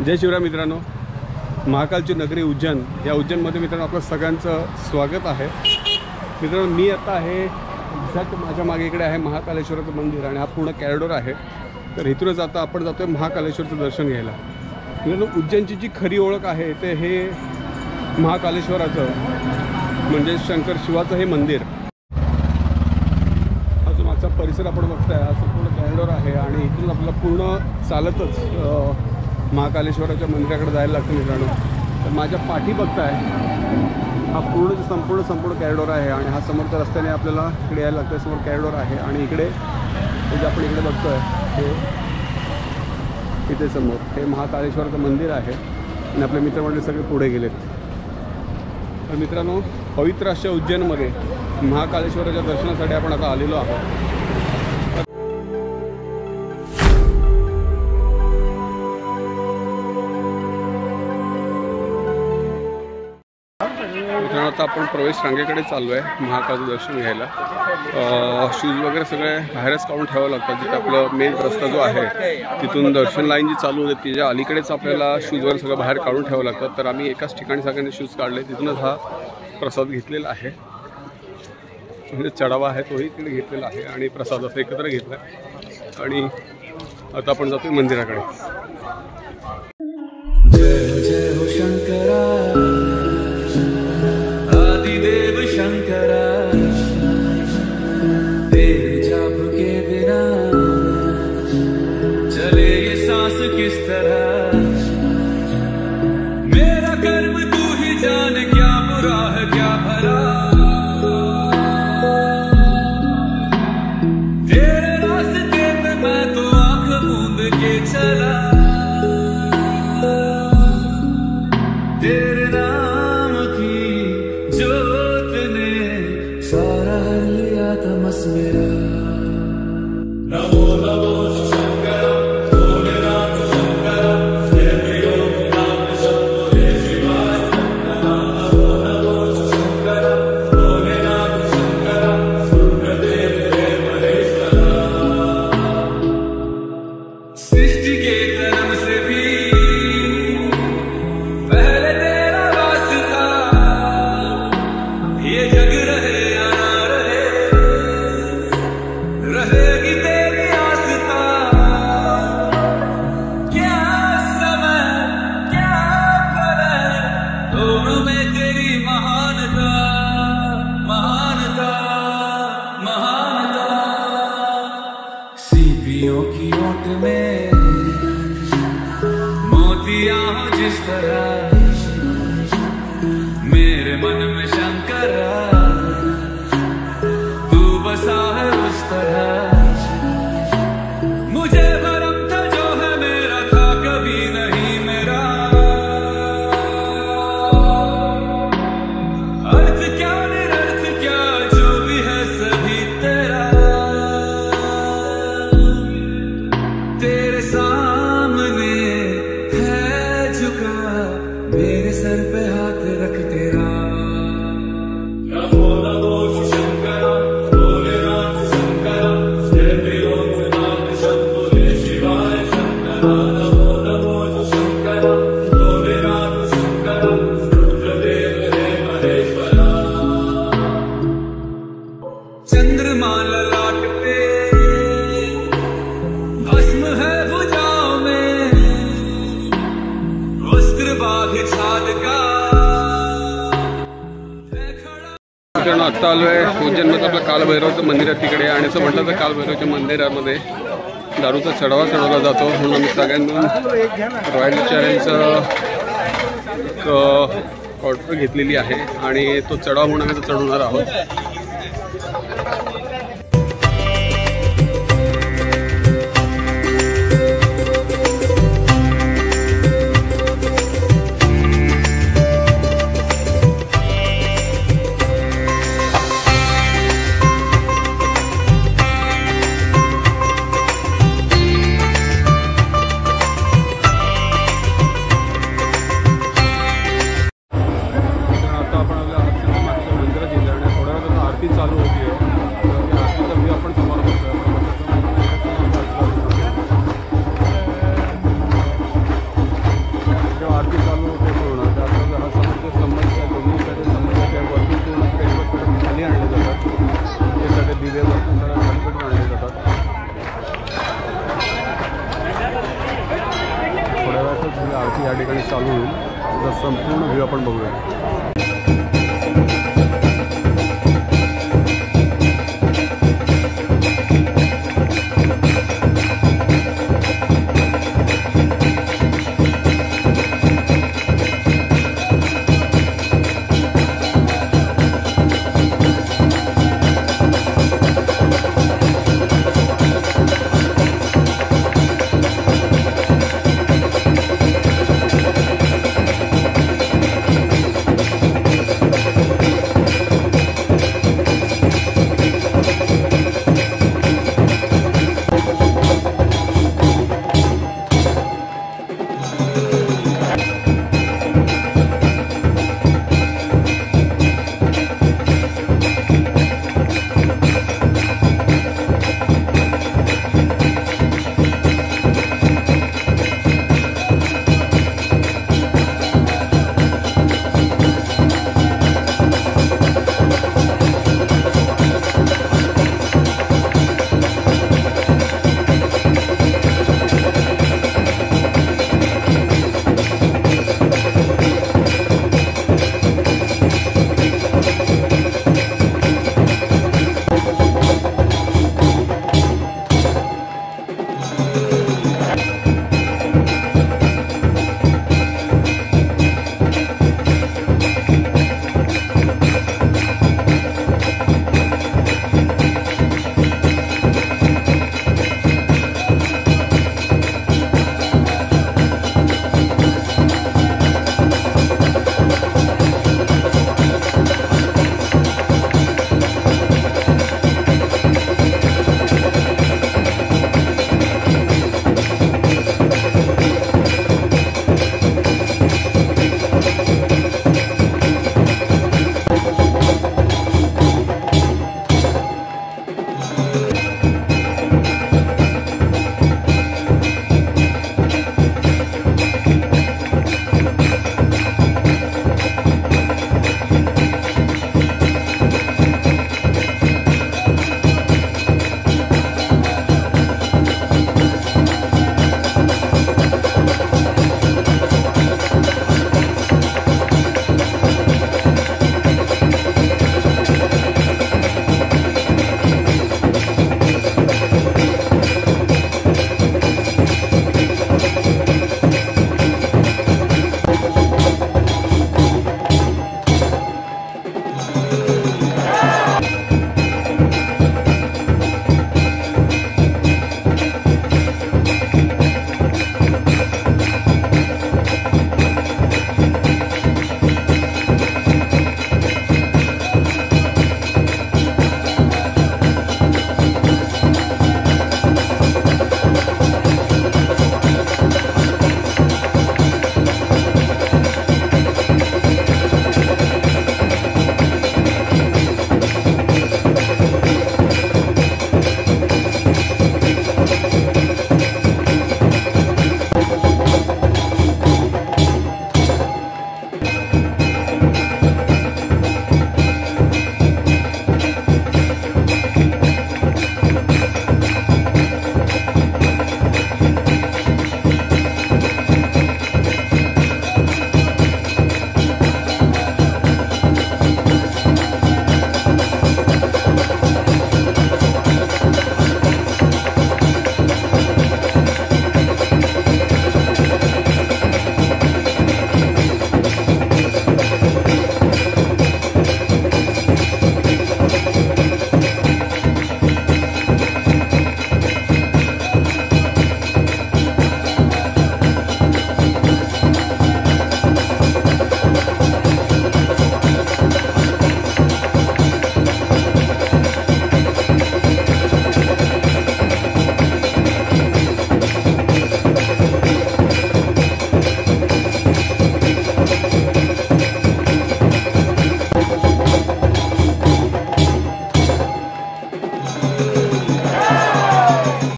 जय शिवराय मित्रांनो, महाकालची नगरी उज्जैन, या उज्जैनमध्ये मित्रांनो आपलं सगळ्यांचं स्वागत आहे। मित्रांनो मी आता आहे एक्झॅक्ट माझ्या मागे इकडे आहे महाकालेश्वराचं मंदिर आणि हा पूर्ण कॉरिडॉर आहे। तर इथूनच आता आपण जातोय महाकालेश्वरचं दर्शन घ्यायला। मित्रांनो उज्जैनची जी खरी ओळख आहे ते हे महाकालेश्वराचं म्हणजे शंकर शिवाचं हे मंदिर। हा जो मागचा परिसर आपण बघताय हा संपूर्ण कॉरिडॉर आहे आणि इथून आपल्याला पूर्ण चालतच महाकालेश्वराच्या मंदिराकडे जायला लागतं मित्रांनो। तर माझ्या पाठी बघताय हा संपूर्ण कॉरिडॉर आहे आणि हा समोरच्या रस्त्याने आपल्याला इकडे यायला लागतं। समोर कॉरिडॉर आहे आणि इकडे जे आपण इकडे बघतोय हे इथे समोर हे महाकालेश्वराचं मंदिर आहे आणि आपले मित्रमंडळी सगळे पुढे गेलेत। तर मित्रांनो पवित्र अशा उज्जैनमध्ये महाकालेश्वराच्या दर्शनासाठी आपण आता आलेलो आहोत। मित्रांनो आता आपण प्रवेश रांगेकडे चाललो आहे महाकालचं दर्शन घ्यायला। शूज वगैरे सगळे बाहेरच काढून ठेवावं लागतं। जिथे आपलं मेन रस्ता जो आहे तिथून दर्शन लाईन जी चालू होते तिच्या अलीकडेच आपल्याला शूज वगैरे सगळं बाहेर काढून ठेवावं लागतं। तर आम्ही एकाच ठिकाणी सगळ्यांनी शूज काढले, तिथूनच हा प्रसाद घेतलेला आहे। म्हणजे चढावा आहे तोही तिकडे घेतलेला आहे आणि प्रसाद असं एकत्र घेतला आहे आणि आता आपण जातोय मंदिराकडे। जय जय हो शंकरा, आदिदेव शंकरा, तेरे जाप के बिना चले ये सांस किस तरह। मेरा कर्म तू ही जाने, क्या बुरा है क्या भला। तेरे रास्ते पे मैं तो आंख मूंद के चला। तेरे नाम की जोत ने सारा हर लिया तमस मेरा। नमो नमो शंकरा, भोलेनाथ शंकरा, जय त्रिलोकनाथ शंभो जय शिवाय। नमो नमो शंकरा, भोलेनाथ शंकरा, रुद्रदेव जय महेश्वरा। सृष्टि के जन्म से भी पहले तेरा वास था, ये जग रहे या ना रहेगी तेरी आस्था। क्या समय क्या प्रलय, दोनों में तेरी महानता महानता महानता। सीपियों की ओट में मोतियां हो जिस तरह, मेरे मन में शंकरा तू बसा है उस तरह। मुझे भरम था जो है मेरा था कभी नहीं मेरा। अर्थ क्या निरर्थ क्या जो भी है सभी तेरा। तेरे सामने है झुका मेरे सर पे हाथ रख तेरा। नमो नमो शंकरा, भोलेनाथ शंकरा, जय त्रिलोकनाथ शंभो जय शिवाय। नमो नमो शंकरा, भोलेनाथ शंकरा, रुद्रदेव जय महेश्वरा। चंद्रमा ललाट पे भस्म है भुजाओं में, वस्त्र बाघ छाल का। मित्रांनो आत्ता आलो आहे उज्जैनमध्ये आपलं कालभैरवचं मंदिर आहे तिकडे आणि असं म्हटलं तर कालभैरवच्या मंदिरामध्ये दारूचा चढावा चढवला जातो म्हणून आम्ही सगळ्यांनी रॉयल चॅलेंजचं एक ऑर्डर घेतलेली आहे आणि तो चढावा म्हणून आम्ही चढवणार आहोत। आता आपण आपल्या मंदिरात गेलो आणि थोड्या वेळात या ठिकाणी चालू होईल. त्याचा संपूर्ण व्ह्यू आपण बघूया.